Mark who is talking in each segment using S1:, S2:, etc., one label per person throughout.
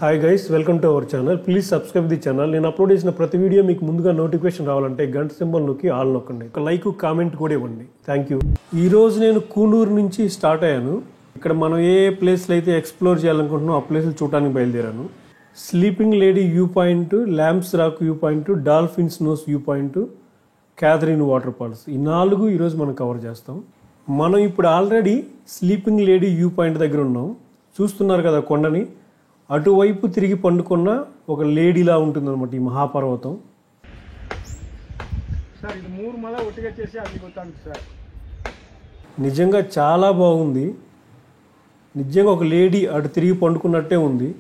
S1: Hi guys, welcome to our channel. Please subscribe the channel. నేను upload చేసిన ప్రతి video మీకు ముందుగా నోటిఫికేషన్ రావాలంటే గంట సింబల్ నొక్కి ఆల్ నొక్కండి. ఒక లైక్ కామెంట్ కూడా ఇవ్వండి. Thank you. ఈరోజు నేను కూనూరు నుంచి స్టార్ట్ అయ్యాను. ఇక్కడ మనం ఏ ప్లేస్లు అయితే ఎక్స్ప్లోర్ చేయాలనుకుంటున్నాం ఆ ప్లేస్లు చూడడానికి బయలుదేరాను. Sleeping lady view point, lamps rock view point, dolphins nose view point, Catherine water falls, ఈ 4 ఈరోజు మనం కవర్ చేస్తాం. మనం ఇప్పుడు already sleeping lady view point దగ్గర ఉన్నాం. చూస్తున్నారు కదా కొండని. అటువైపు తిరిగి పండుకున్న ఒక లేడీలా ఉంటుంది అనమాట ఈ మహాపర్వతం. నిజంగా చాలా బాగుంది. నిజంగా ఒక లేడీ అటు తిరిగి పండుకున్నట్టే ఉంది.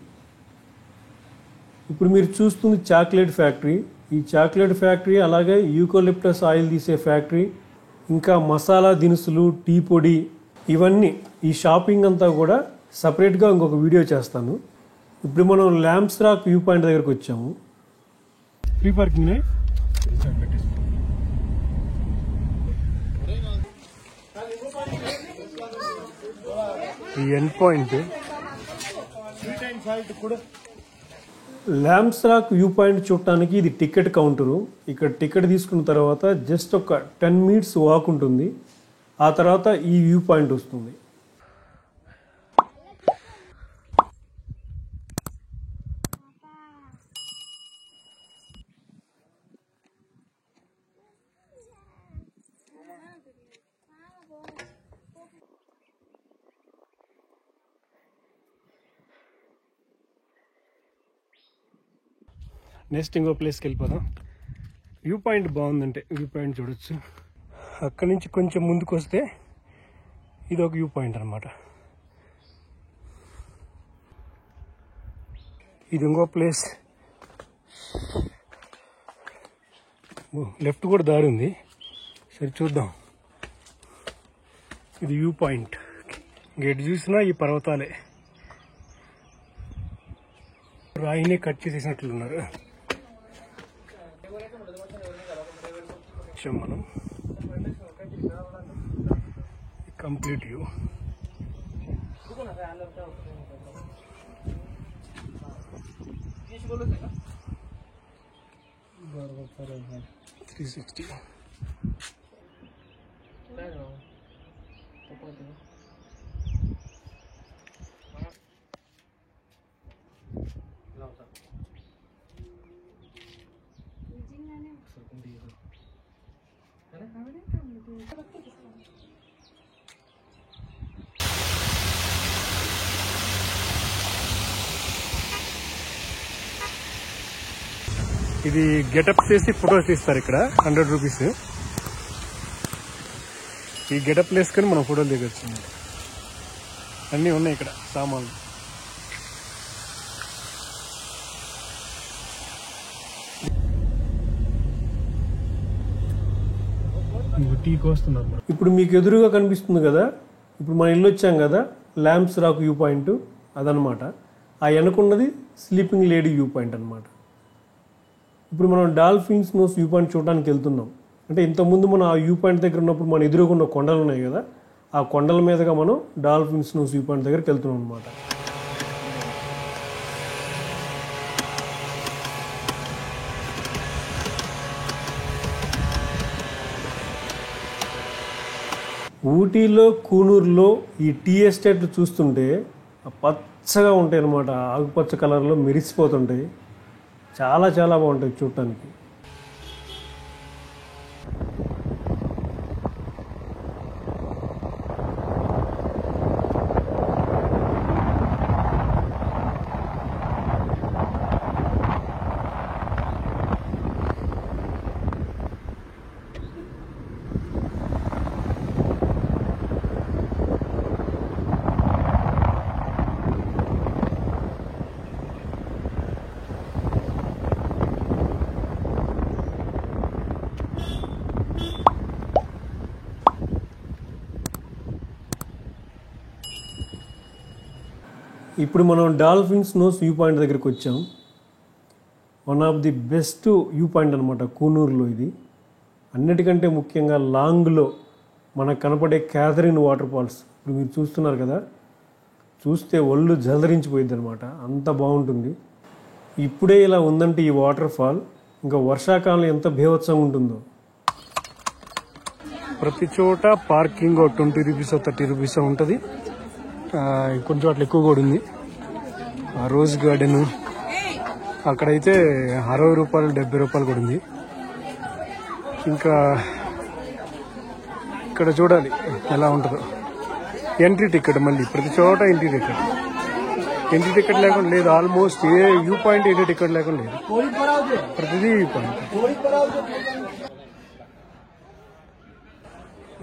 S1: ఇప్పుడు మీరు చూస్తుంది చాక్లెట్ ఫ్యాక్టరీ. ఈ చాక్లెట్ ఫ్యాక్టరీ అలాగే యూకోలిప్టస్ ఆయిల్ తీసే ఫ్యాక్టరీ, ఇంకా మసాలా దినుసులు, టీ పొడి, ఇవన్నీ ఈ షాపింగ్ అంతా కూడా సపరేట్గా ఇంకొక వీడియో చేస్తాను. ఇప్పుడు మనం ల్యాంప్స్ రాక్ వ్యూ పాయింట్ దగ్గరకు వచ్చాము. ఫ్రీ పార్కింగ్ ఈ end point. Lamps rock view point చూడటానికి ఇది టికెట్ కౌంటరు. ఇక్కడ టికెట్ తీసుకున్న తర్వాత జస్ట్ ఒక 10 minutes వాక్ ఉంటుంది. ఆ తర్వాత ఈ వ్యూ పాయింట్ వస్తుంది. నెక్స్ట్ ఇంకో ప్లేస్కి వెళ్ళిపోదాం. వ్యూ పాయింట్ బాగుందంటే వ్యూ పాయింట్ చూడొచ్చు. అక్కడి నుంచి కొంచెం ముందుకు వస్తే ఇది ఒక వ్యూ పాయింట్ అనమాట. ఇది ఇంకో ప్లేస్. లెఫ్ట్ కూడా దారి ఉంది. సరే చూద్దాం. ఇది వ్యూ పాయింట్. గేట్ చూసినా ఈ పర్వతాలే. రాయినే కట్ చేసేసినట్లున్నారు. మనం కంప్లీట్ వ్యూ. ఇది గెటప్ చేసి ఫొటోస్ తీస్తారు. ఇక్కడ 100 రూపీస్. ఈ గెటప్ వేసుకొని మనం ఫోటోలు దిగొచ్చు. అన్నీ ఉన్నాయి ఇక్కడ సామాన్లు. టీకి వస్తున్నారు. ఇప్పుడు మీకు ఎదురుగా కనిపిస్తుంది కదా, ఇప్పుడు మనం ఇల్లు వచ్చాం కదా, ల్యాంప్స్ రాక్ వ్యూ పాయింట్ అదనమాట. ఆ వెనకున్నది స్లీపింగ్ లేడీ వ్యూ పాయింట్ అనమాట. ఇప్పుడు మనం డాల్ఫిన్స్ నోస్ వ్యూ పాయింట్ చూడడానికి వెళ్తున్నాం. అంటే ఇంతకుముందు మనం ఆ వ్యూ పాయింట్ దగ్గర ఉన్నప్పుడు మన ఎదురుకున్న కొండలు ఉన్నాయి కదా, ఆ కొండల మీదుగా మనం డాల్ఫిన్స్ నోస్ వ్యూ పాయింట్ దగ్గరికి వెళ్తున్నాం అనమాట. ఊటీలో, కూనూరులో ఈ టీ ఎస్టేట్లు చూస్తుంటే పచ్చగా ఉంటాయి అన్నమాట. ఆకుపచ్చ కలర్లో మెరిసిపోతుంటాయి. చాలా చాలా బాగుంటాయి చూడటానికి. ఇప్పుడు మనం డాల్ఫిన్స్ నోస్ వ్యూ పాయింట్ దగ్గరికి వచ్చాం. One of the best view point అనమాట కూనూరులో ఇది. అన్నిటికంటే ముఖ్యంగా లాంగ్లో మనకు కనపడే క్యాథరిన్ వాటర్ ఫాల్స్. ఇప్పుడు మీరు చూస్తున్నారు కదా, చూస్తే ఒళ్ళు జలధరించిపోయింది అనమాట, అంత బాగుంటుంది. ఇప్పుడే ఇలా ఉందంటే ఈ వాటర్ ఫాల్ ఇంకా వర్షాకాలం ఎంత బీభత్సంగా ఉంటుందో. ప్రతి చోట పార్కింగ్ 20 రూపీస్ 30 రూపీస్ ఉంటుంది. కొన్ని చోట్ల ఎక్కువ కూడా ఉంది. రోజ్ గార్డెన్ అక్కడైతే 60 రూపాయలు 70 రూపాయలు కూడా ఉంది. ఇంకా ఇక్కడ చూడాలి ఎలా ఉంటుందో. ఎంట్రీ టికెట్, మళ్ళీ ప్రతి చోట ఎంట్రీ టికెట్ లేకుండా లేదు. ఆల్మోస్ట్ ఏ వ్యూ పాయింట్ ఎంట్రీ టికెట్ లేకుండా లేదు, ప్రతిదీ వ్యూ పాయింట్.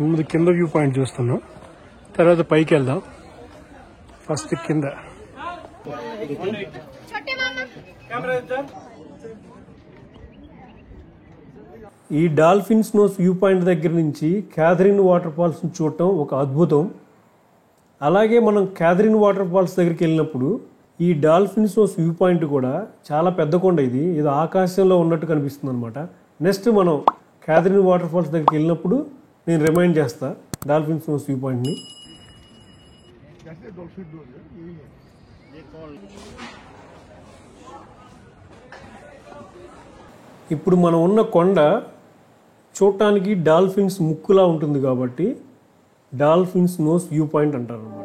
S1: ముందు కింద వ్యూ పాయింట్ చూస్తున్నాం, తర్వాత పైకి వెళ్దాం. ఫస్ట్ కింద ఈ డాల్ఫిన్స్ నోస్ వ్యూ పాయింట్ దగ్గర నుంచి క్యాథరిన్ వాటర్ ఫాల్స్ చూడటం ఒక అద్భుతం. అలాగే మనం క్యాథరిన్ వాటర్ ఫాల్స్ దగ్గరికి వెళ్ళినప్పుడు ఈ డాల్ఫిన్స్ నోస్ వ్యూ పాయింట్ కూడా చాలా పెద్ద కొండ, ఇది ఏదో ఆకాశంలో ఉన్నట్టు కనిపిస్తుంది అనమాట. నెక్స్ట్ మనం క్యాథరిన్ వాటర్ ఫాల్స్ దగ్గరికి వెళ్ళినప్పుడు నేను రిమైండ్ చేస్తా డాల్ఫిన్స్ నోస్ వ్యూ పాయింట్ని. ఇప్పుడు మనం ఉన్న కొండ చూడటానికి డాల్ఫిన్స్ ముక్కులా ఉంటుంది కాబట్టి డాల్ఫిన్స్ నోస్ వ్యూ పాయింట్ అంటారు అన్నమాట.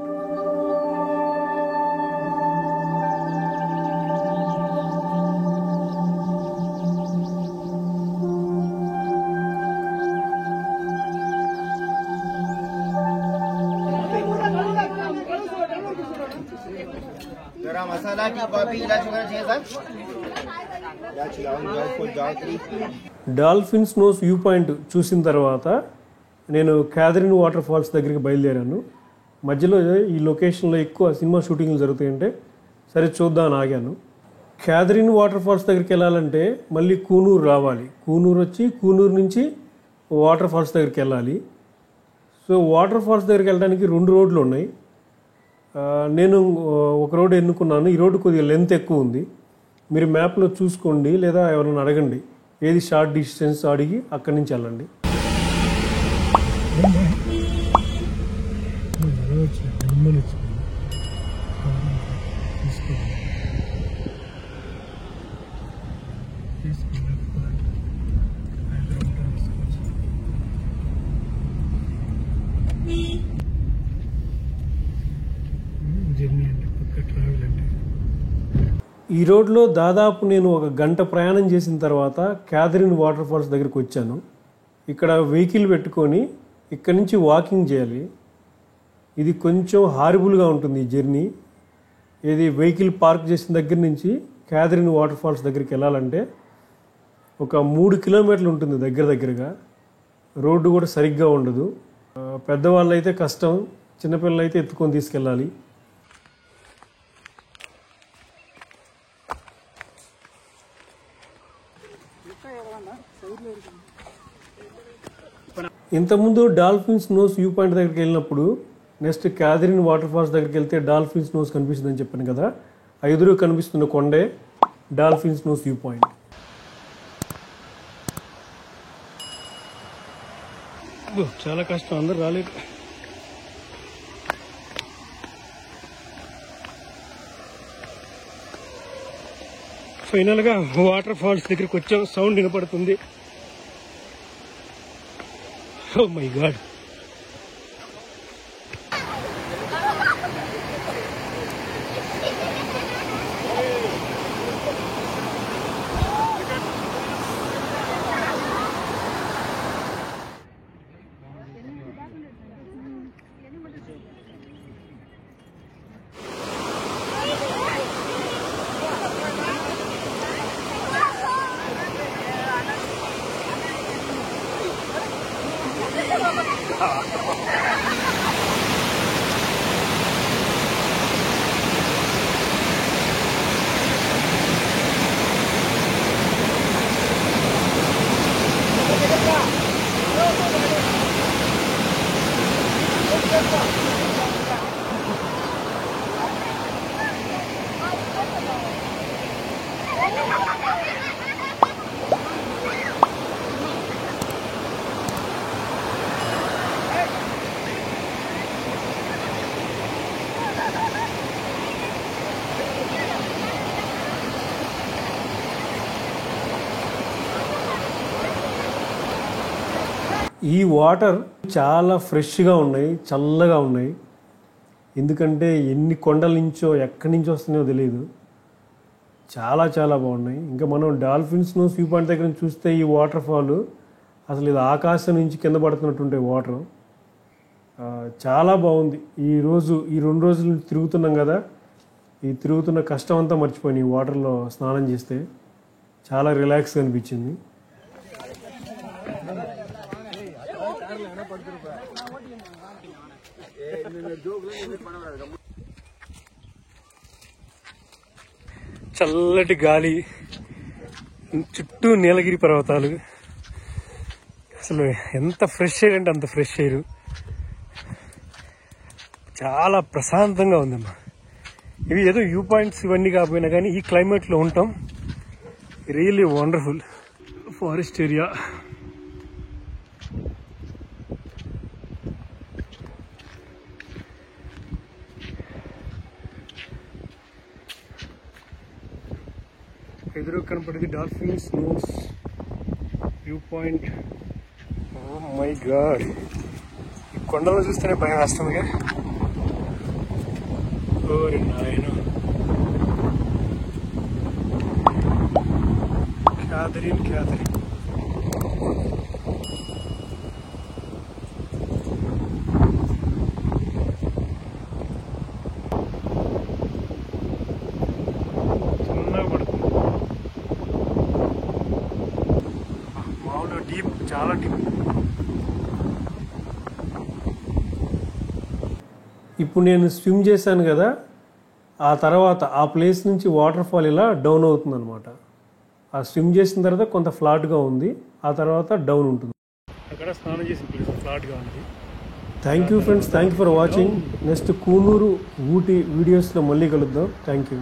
S1: డాల్ఫిన్స్ నోస్ వ్యూ పాయింట్ చూసిన తర్వాత నేను క్యాథరిన్ వాటర్ ఫాల్స్ దగ్గరికి బయలుదేరాను. మధ్యలో ఈ లొకేషన్లో ఎక్కువ సినిమా షూటింగ్లు జరుగుతాయంటే సరే చూద్దామని ఆగాను. క్యాథరిన్ వాటర్ ఫాల్స్ దగ్గరికి వెళ్ళాలంటే మళ్ళీ కూనూరు రావాలి. కూనూరు వచ్చి కూనూరు నుంచి వాటర్ ఫాల్స్ దగ్గరికి వెళ్ళాలి. సో వాటర్ ఫాల్స్ దగ్గరికి వెళ్ళడానికి 2 రోడ్లు ఉన్నాయి. నేను ఒక రోడ్ ఎన్నుకున్నాను. ఈ రోడ్డు కొద్దిగా లెంత్ ఎక్కువ ఉంది. మీరు మ్యాప్లో చూసుకోండి, లేదా ఎవరైనా అడగండి ఏది షార్ట్ డిస్టెన్స్ అడిగి అక్కడి నుంచి వెళ్ళండి. ఈ రోడ్లో దాదాపు నేను 1 గంట ప్రయాణం చేసిన తర్వాత క్యాథరిన్ వాటర్ ఫాల్స్ దగ్గరికి వచ్చాను. ఇక్కడ వెహికల్ పెట్టుకొని ఇక్కడ నుంచి వాకింగ్ చేయాలి. ఇది కొంచెం హారిబుల్గా ఉంటుంది ఈ జర్నీ. ఇది వెహికల్ పార్క్ చేసిన దగ్గర నుంచి క్యాథరిన్ వాటర్ ఫాల్స్ దగ్గరికి వెళ్ళాలంటే ఒక 3 కిలోమీటర్లు ఉంటుంది దగ్గరగా. రోడ్డు కూడా సరిగ్గా ఉండదు. పెద్దవాళ్ళు అయితే కష్టం, చిన్నపిల్లలు అయితే ఎత్తుకొని తీసుకెళ్ళాలి. ఇంతకుముందు డాల్ఫిన్స్ నోస్ వ్యూ పాయింట్ దగ్గరికి వెళ్ళినప్పుడు నెక్స్ట్ క్యాథరిన్ వాటర్ ఫాల్స్ దగ్గరికి వెళ్తే డాల్ఫిన్స్ నోస్ కనిపిస్తుందని చెప్పాను కదా, ఆ ఎదురు కనిపిస్తున్న కొండే డాల్ఫిన్స్ నోస్ వ్యూ పాయింట్. చాలా కష్టం, అందరు రాలేదు. ఫైనల్గా వాటర్ ఫాల్స్ దగ్గరికి వచ్చాం. సౌండ్ వినపడుతుంది. Oh my God. ఈ వాటర్ చాలా ఫ్రెష్గా ఉన్నాయి, చల్లగా ఉన్నాయి. ఎందుకంటే ఎన్ని కొండల నుంచో ఎక్కడి నుంచి వస్తున్నాయో తెలియదు. చాలా చాలా బాగున్నాయి. ఇంకా మనం డాల్ఫిన్స్ను వ్యూ పాయింట్ దగ్గర నుంచి చూస్తే ఈ వాటర్ ఫాల్ అసలు ఇది ఆకాశం నుంచి కింద పడుతున్నట్టుంటే వాటర్ చాలా బాగుంది. ఈ 2 రోజులు తిరుగుతున్నాం కదా, ఈ తిరుగుతున్న కష్టం అంతా మర్చిపోయింది. ఈ వాటర్లో స్నానం చేస్తే చాలా రిలాక్స్గా అనిపించింది. చల్లటి గాలి, చుట్టూ నీలగిరి పర్వతాలు, అసలు ఎంత ఫ్రెష్ ఎయిర్ అంటే అంత ఫ్రెష్ ఎయిర్. చాలా ప్రశాంతంగా ఉందమ్మా. ఇవి ఏదో వ్యూ పాయింట్స్ ఇవన్నీ కాకపోయినా కానీ ఈ క్లైమేట్లో ఉంటాం రియల్లీ వండర్ఫుల్. ఫారెస్ట్ ఏరియా, ఎదురు కనపడేది dolphins nose view point. Oh my god, ఈ కొండలో చూస్తేనే భయం వేస్తుందిగా. ఓరి నాయనో, క్యాథరిన్ డీప్, చాలా డీప్. ఇప్పుడు నేను స్విమ్ చేశాను కదా, ఆ తర్వాత ఆ ప్లేస్ నుంచి వాటర్ ఫాల్ ఇలా డౌన్ అవుతుంది అనమాట. ఆ స్విమ్ చేసిన తర్వాత కొంత ఫ్లాట్గా ఉంది, ఆ తర్వాత డౌన్ ఉంటుంది. అక్కడ స్నానం చేసిన ప్లేస్ ఫ్లాట్గా ఉంది. Thank you friends, thank you for watching. Next Coonoor Ooty వీడియోస్లో మళ్ళీ కలుద్దాం. Thank you.